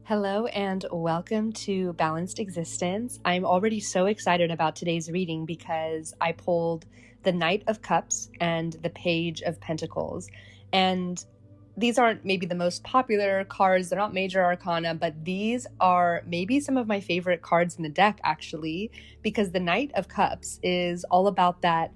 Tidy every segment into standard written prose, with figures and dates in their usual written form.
Hello and welcome to Balanced Existence. I'm already so excited about today's reading because I pulled the Knight of Cups and the Page of Pentacles. And these aren't maybe the most popular cards, they're not major arcana, but these are maybe some of my favorite cards in the deck actually, because the Knight of Cups is all about that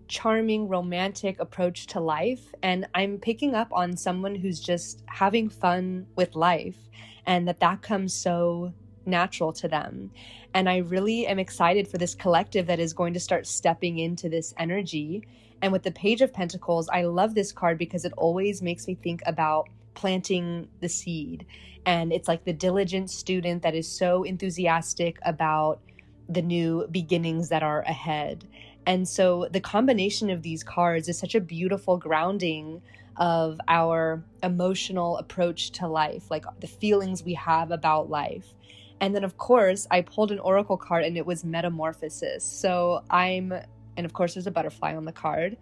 charming, romantic approach to life. And I'm picking up on someone who's just having fun with life and that comes so natural to them. And I really am excited for this collective that is going to start stepping into this energy. And with the Page of Pentacles, I love this card because it always makes me think about planting the seed. And it's like the diligent student that is so enthusiastic about the new beginnings that are ahead. And so the combination of these cards is such a beautiful grounding of our emotional approach to life, like the feelings we have about life. And then, of course, I pulled an oracle card and it was Metamorphosis. And of course, there's a butterfly on the card.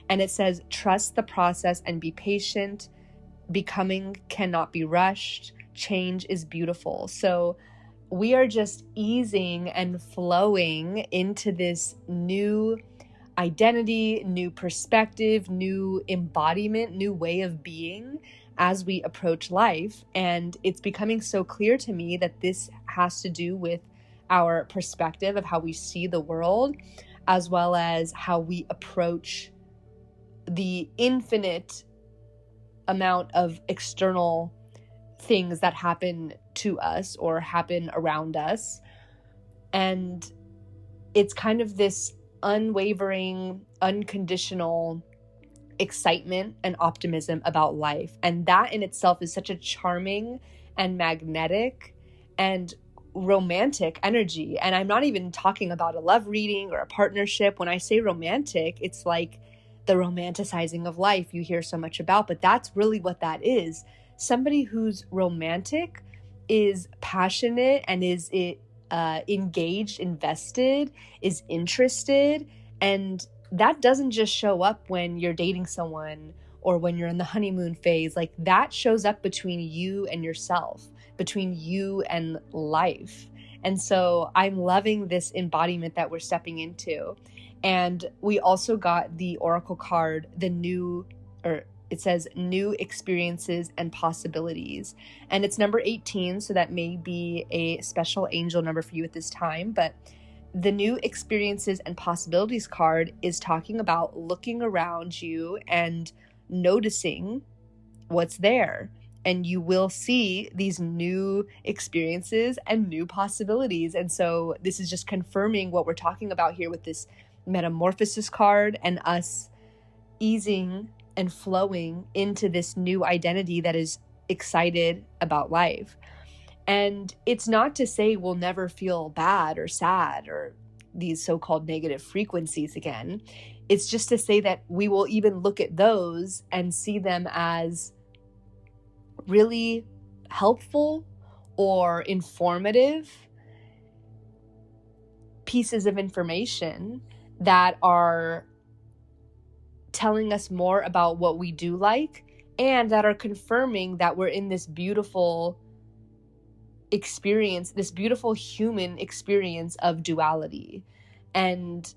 And it says, trust the process and be patient. Becoming cannot be rushed. Change is beautiful. So we are just easing and flowing into this new identity, new perspective, new embodiment, new way of being as we approach life. And it's becoming so clear to me that this has to do with our perspective of how we see the world, as well as how we approach the infinite amount of external things that happen to us or happen around us. And it's kind of this unwavering, unconditional excitement and optimism about life. And that in itself is such a charming and magnetic and romantic energy. And I'm not even talking about a love reading or a partnership. When I say romantic, it's like the romanticizing of life you hear so much about, but that's really what that is. Somebody who's romantic is passionate and is engaged, invested, is interested. And that doesn't just show up when you're dating someone or when you're in the honeymoon phase. Like that shows up between you and yourself, between you and life. And so I'm loving this embodiment that we're stepping into. And we also got the oracle card, it says new experiences and possibilities. And it's number 18, so that may be a special angel number for you at this time. But the new experiences and possibilities card is talking about looking around you and noticing what's there. And you will see these new experiences and new possibilities. And so this is just confirming what we're talking about here with this Metamorphosis card and us easing and flowing into this new identity that is excited about life. And it's not to say we'll never feel bad or sad or these so-called negative frequencies again. It's just to say that we will even look at those and see them as really helpful or informative pieces of information that are telling us more about what we do like and that are confirming that we're in this beautiful experience, this beautiful human experience of duality. And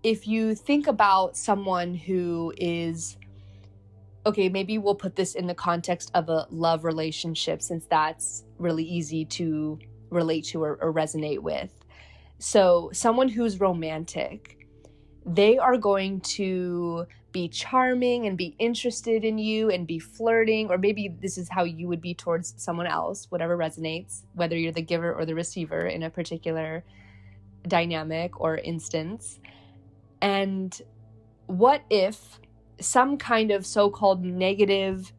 if you think about someone who is, okay, maybe we'll put this in the context of a love relationship since that's really easy to relate to or resonate with. So someone who's romantic, they are going to be charming and be interested in you and be flirting, or maybe this is how you would be towards someone else, whatever resonates, whether you're the giver or the receiver in a particular dynamic or instance. And what if some kind of so-called negative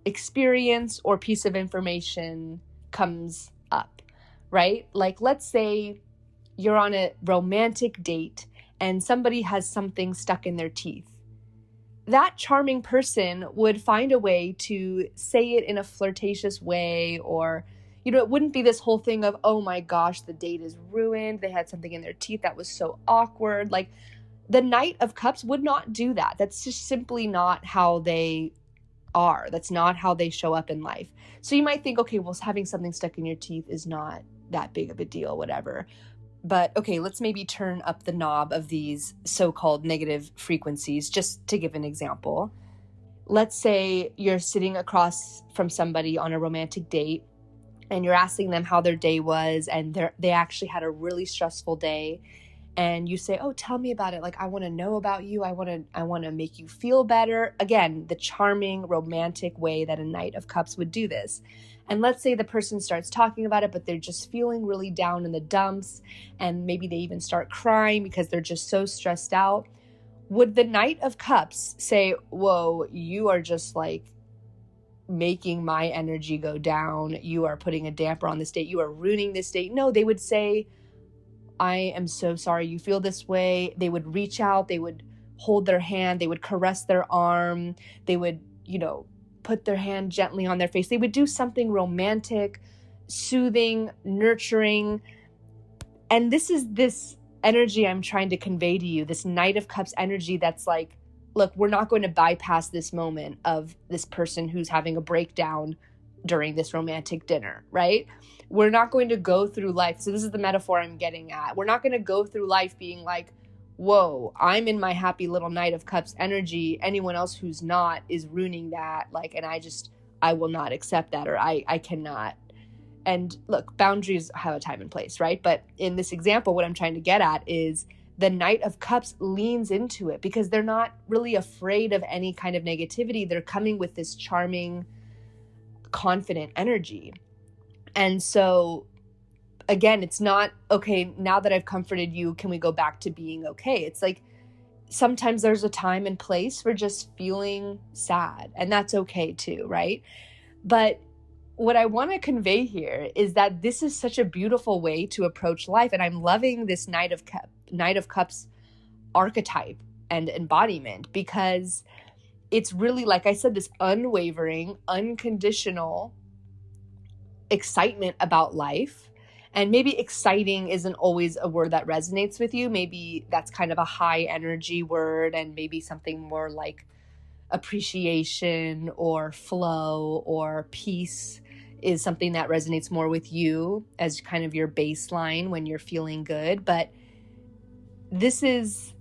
experience or piece of information comes up, right? Like, let's say you're on a romantic date and somebody has something stuck in their teeth. That charming person would find a way to say it in a flirtatious way, or, it wouldn't be this whole thing of, oh my gosh, the date is ruined. They had something in their teeth that was so awkward. Like, the Knight of Cups would not do that. That's just simply not how they are. That's not how they show up in life. So you might think, okay, well, having something stuck in your teeth is not that big of a deal, whatever. But okay, let's maybe turn up the knob of these so-called negative frequencies, just to give an example. Let's say you're sitting across from somebody on a romantic date and you're asking them how their day was, and they actually had a really stressful day. And you say, oh, tell me about it. Like, I want to know about you. I want to make you feel better. Again, the charming, romantic way that a Knight of Cups would do this. And let's say the person starts talking about it, but they're just feeling really down in the dumps. And maybe they even start crying because they're just so stressed out. Would the Knight of Cups say, whoa, you are just like making my energy go down. You are putting a damper on this date. You are ruining this date. No, they would say, I am so sorry you feel this way. They would reach out, they would hold their hand, they would caress their arm, they would, put their hand gently on their face. They would do something romantic, soothing, nurturing. And this is this energy I'm trying to convey to you, this Knight of Cups energy that's like, look, we're not going to bypass this moment of this person who's having a breakdown during this romantic dinner, right? We're not going to go through life. So this is the metaphor I'm getting at. We're not going to go through life being like, whoa, I'm in my happy little Knight of Cups energy. Anyone else who's not is ruining that. Like, and I will not accept that, or I cannot. And look, boundaries have a time and place, right? But in this example, what I'm trying to get at is the Knight of Cups leans into it because they're not really afraid of any kind of negativity. They're coming with this charming, confident energy. And so again, it's not, okay, now that I've comforted you, can we go back to being okay? It's like, sometimes there's a time and place for just feeling sad, and that's okay too, right? But what I want to convey here is that this is such a beautiful way to approach life. And I'm loving this Knight of Cups archetype and embodiment, because it's really, like I said, this unwavering, unconditional excitement about life. And maybe exciting isn't always a word that resonates with you. Maybe that's kind of a high energy word, and maybe something more like appreciation or flow or peace is something that resonates more with you as kind of your baseline when you're feeling good. But this is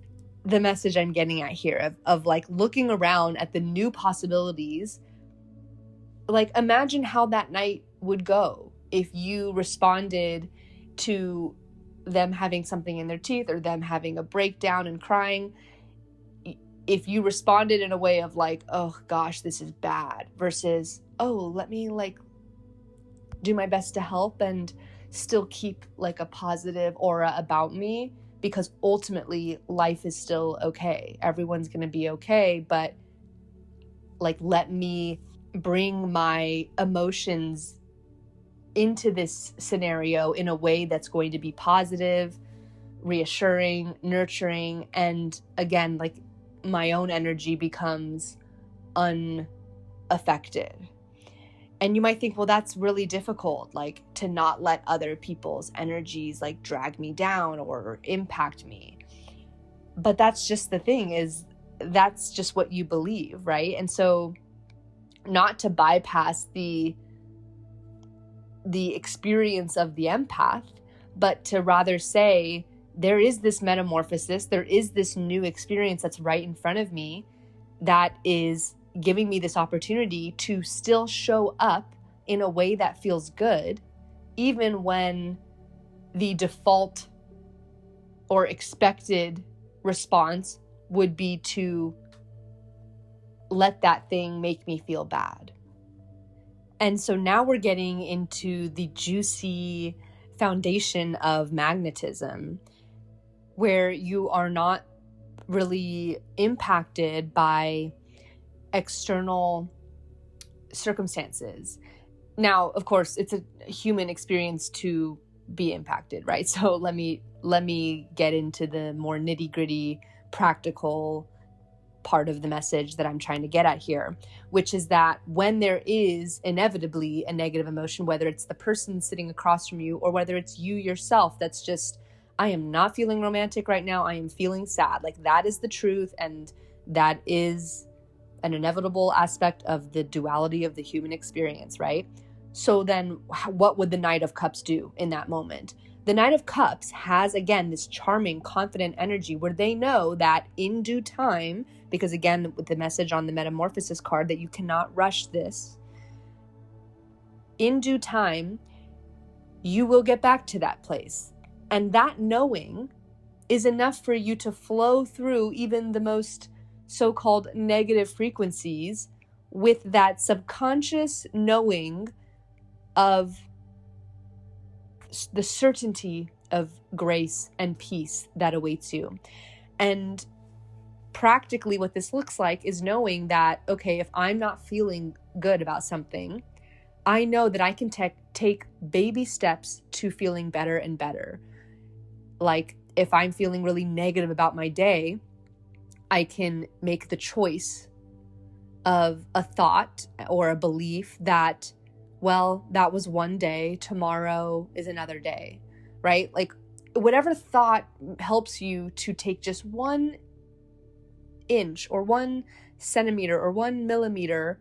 the message I'm getting at here of like looking around at the new possibilities. Like, imagine how that night would go if you responded to them having something in their teeth or them having a breakdown and crying. If you responded in a way of like, oh gosh, this is bad, versus, oh, let me like do my best to help and still keep like a positive aura about me, because ultimately life is still okay. Everyone's going to be okay, but like, let me bring my emotions into this scenario in a way that's going to be positive, reassuring, nurturing. And again, like, my own energy becomes unaffected. And you might think, well, that's really difficult, like to not let other people's energies like drag me down or impact me. But that's just the thing, is that's just what you believe, right? And so not to bypass the experience of the empath, but to rather say, there is this metamorphosis, there is this new experience that's right in front of me that is giving me this opportunity to still show up in a way that feels good, even when the default or expected response would be to let that thing make me feel bad. And so now we're getting into the juicy foundation of magnetism, where you are not really impacted by external circumstances. Now, of course, it's a human experience to be impacted, right? So let me get into the more nitty-gritty, practical part of the message that I'm trying to get at here, which is that when there is inevitably a negative emotion, whether it's the person sitting across from you or whether it's you yourself, that's just, I am not feeling romantic right now, I am feeling sad. Like, that is the truth, and that is an inevitable aspect of the duality of the human experience, right? So then what would the Knight of Cups do in that moment? The Knight of Cups has, again, this charming, confident energy where they know that in due time, because again, with the message on the Metamorphosis card that you cannot rush this, in due time, you will get back to that place. And that knowing is enough for you to flow through even the most so-called negative frequencies with that subconscious knowing of the certainty of grace and peace that awaits you. And practically what this looks like is knowing that, okay, if I'm not feeling good about something, I know that I can take baby steps to feeling better and better. Like if I'm feeling really negative about my day, I can make the choice of a thought or a belief that, well, that was one day, tomorrow is another day, right? Like whatever thought helps you to take just 1 inch or 1 centimeter or 1 millimeter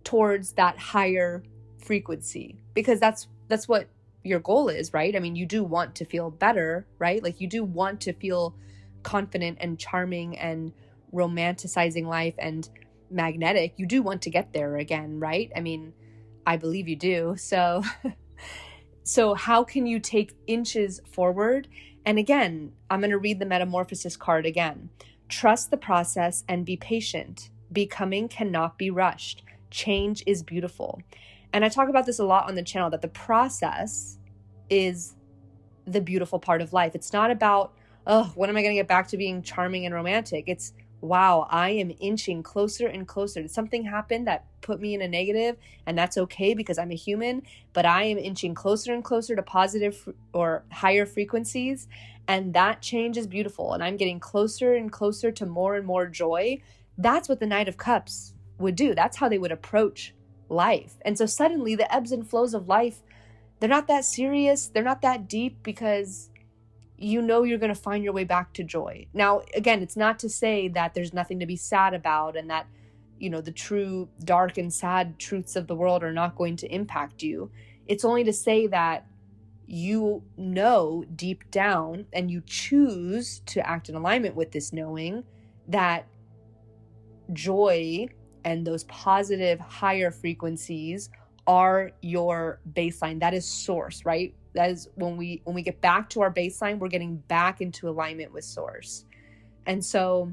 towards that higher frequency, because that's what your goal is, right? I mean, you do want to feel better, right? Like you do want to feel confident and charming and romanticizing life and magnetic. You do want to get there again, right? I mean, I believe you do. So how can you take inches forward? And again, I'm going to read the Metamorphosis card again. Trust the process and be patient. Becoming cannot be rushed. Change is beautiful. And I talk about this a lot on the channel, that the process is the beautiful part of life. It's not about, oh, when am I going to get back to being charming and romantic? It's, wow, I am inching closer and closer. Did something happen that put me in a negative? And that's okay because I'm a human, but I am inching closer and closer to positive or higher frequencies. And that change is beautiful. And I'm getting closer and closer to more and more joy. That's what the Knight of Cups would do. That's how they would approach life. And so suddenly the ebbs and flows of life, they're not that serious. They're not that deep because you know you're going to find your way back to joy. Now, again, it's not to say that there's nothing to be sad about and that, you know, the true dark and sad truths of the world are not going to impact you. It's only to say that you know deep down and you choose to act in alignment with this knowing that joy and those positive higher frequencies are your baseline. That is source, right? That is when we get back to our baseline, we're getting back into alignment with source. And so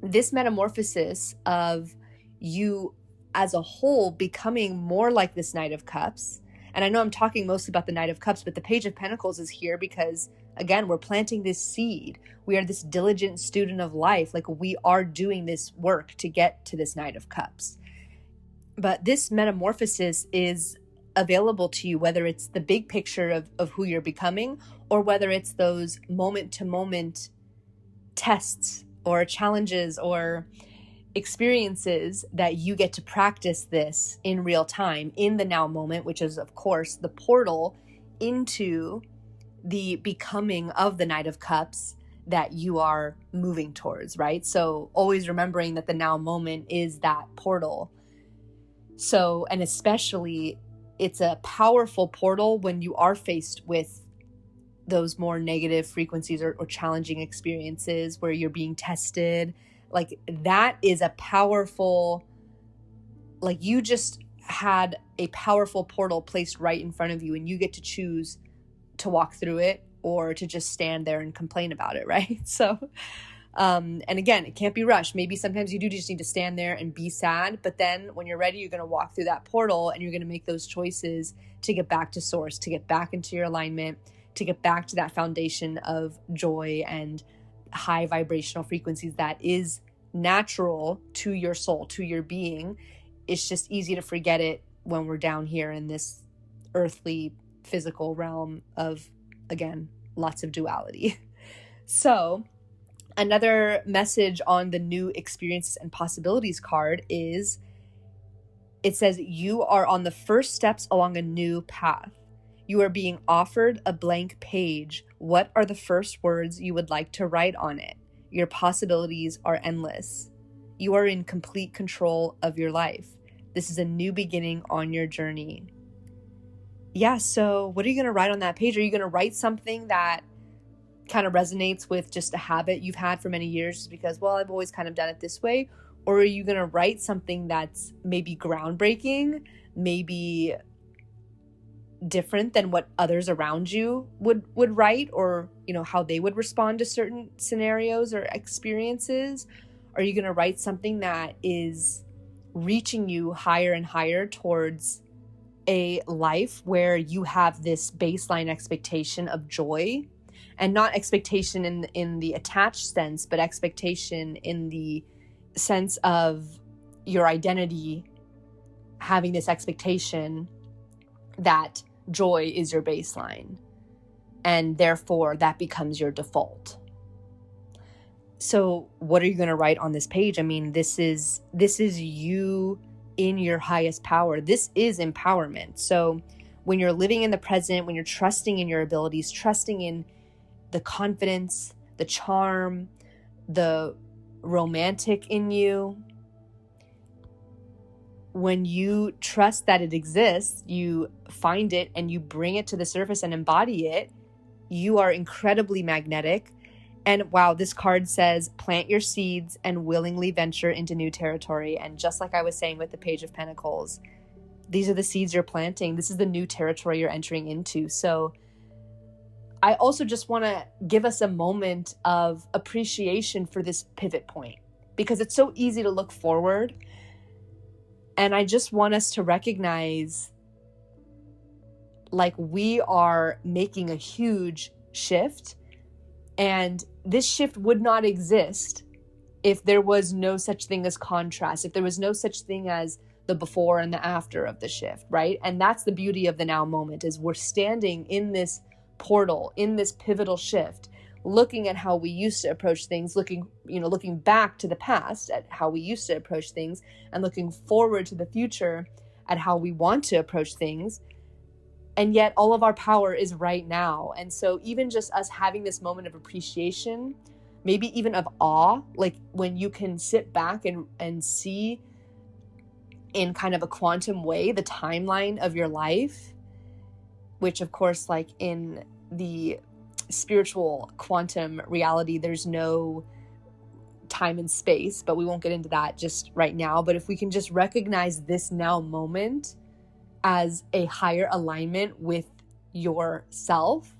this metamorphosis of you as a whole becoming more like this Knight of Cups, and I know I'm talking mostly about the Knight of Cups, but the Page of Pentacles is here because, again, we're planting this seed. We are this diligent student of life. Like we are doing this work to get to this Knight of Cups. But this metamorphosis is available to you, whether it's the big picture of who you're becoming or whether it's those moment-to-moment tests or challenges or experiences that you get to practice this in real time in the now moment, which is, of course, the portal into the becoming of the Knight of Cups that you are moving towards, right? So always remembering that the now moment is that portal. So, and especially it's a powerful portal when you are faced with those more negative frequencies or challenging experiences where you're being tested. Like that is a powerful, like you just had a powerful portal placed right in front of you and you get to choose to walk through it or to just stand there and complain about it, right? So, and again, it can't be rushed. Maybe sometimes you do just need to stand there and be sad, but then when you're ready, you're going to walk through that portal and you're going to make those choices to get back to source, to get back into your alignment, to get back to that foundation of joy and high vibrational frequencies that is natural to your soul, to your being. It's just easy to forget it when we're down here in this earthly physical realm of, again, lots of duality. So another message on the new experiences and possibilities card is, it says, you are on the first steps along a new path. You are being offered a blank page. What are the first words you would like to write on it? Your possibilities are endless. You are in complete control of your life. This is a new beginning on your journey. Yeah, so what are you going to write on that page? Are you going to write something that kind of resonates with just a habit you've had for many years just because, well, I've always kind of done it this way? Or are you going to write something that's maybe groundbreaking, maybe different than what others around you would write, or, you know, how they would respond to certain scenarios or experiences? Are you going to write something that is reaching you higher and higher towards a life where you have this baseline expectation of joy, and not expectation in the attached sense, but expectation in the sense of your identity having this expectation that joy is your baseline, and therefore that becomes your default. So what are you going to write on this page? I mean, this is you in your highest power. This is empowerment. So when you're living in the present, when you're trusting in your abilities, trusting in the confidence, the charm, the romantic in you, when you trust that it exists, you find it and you bring it to the surface and embody it, you are incredibly magnetic. And wow, this card says, plant your seeds and willingly venture into new territory. And just like I was saying with the Page of Pentacles, these are the seeds you're planting. This is the new territory you're entering into. So I also just want to give us a moment of appreciation for this pivot point, because it's so easy to look forward. And I just want us to recognize, like, we are making a huge shift, and this shift would not exist if there was no such thing as contrast, if there was no such thing as the before and the after of the shift, right? And that's the beauty of the now moment, is we're standing in this portal, in this pivotal shift, looking at how we used to approach things, looking back to the past at how we used to approach things, and looking forward to the future at how we want to approach things. And yet all of our power is right now. And so even just us having this moment of appreciation, maybe even of awe, like when you can sit back and see in kind of a quantum way the timeline of your life, which of course, like in the spiritual quantum reality, there's no time and space, but we won't get into that just right now. But if we can just recognize this now moment as a higher alignment with yourself,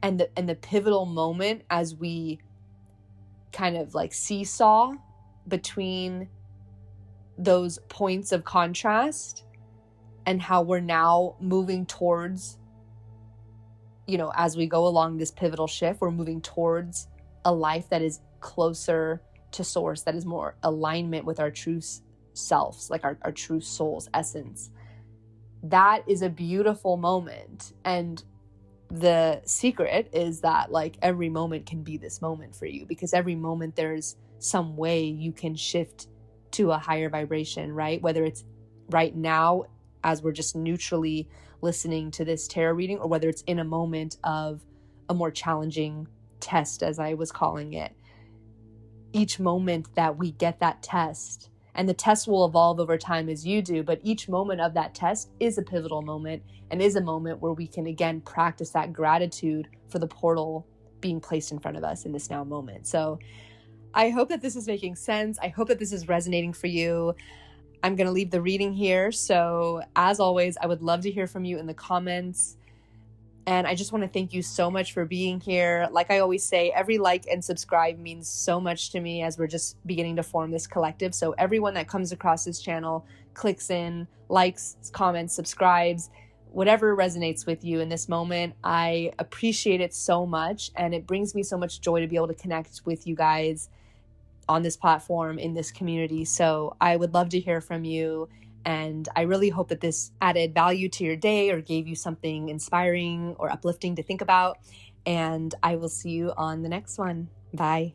and the pivotal moment as we kind of like seesaw between those points of contrast, and how we're now moving towards, as we go along this pivotal shift, we're moving towards a life that is closer to source, that is more alignment with our true selves, like our true soul's essence. That is a beautiful moment. And the secret is that, like, every moment can be this moment for you, because every moment there's some way you can shift to a higher vibration, right? Whether it's right now as we're just neutrally listening to this tarot reading, or whether it's in a moment of a more challenging test, as I was calling it. Each moment that we get that test, and the test will evolve over time as you do, but each moment of that test is a pivotal moment, and is a moment where we can again practice that gratitude for the portal being placed in front of us in this now moment. So I hope that this is making sense. I hope that this is resonating for you. I'm going to leave the reading here. So as always, I would love to hear from you in the comments. And I just want to thank you so much for being here. Like I always say, every like and subscribe means so much to me as we're just beginning to form this collective. So everyone that comes across this channel, clicks in, likes, comments, subscribes, whatever resonates with you in this moment, I appreciate it so much. And it brings me so much joy to be able to connect with you guys on this platform, in this community. So I would love to hear from you. And I really hope that this added value to your day or gave you something inspiring or uplifting to think about. And I will see you on the next one. Bye.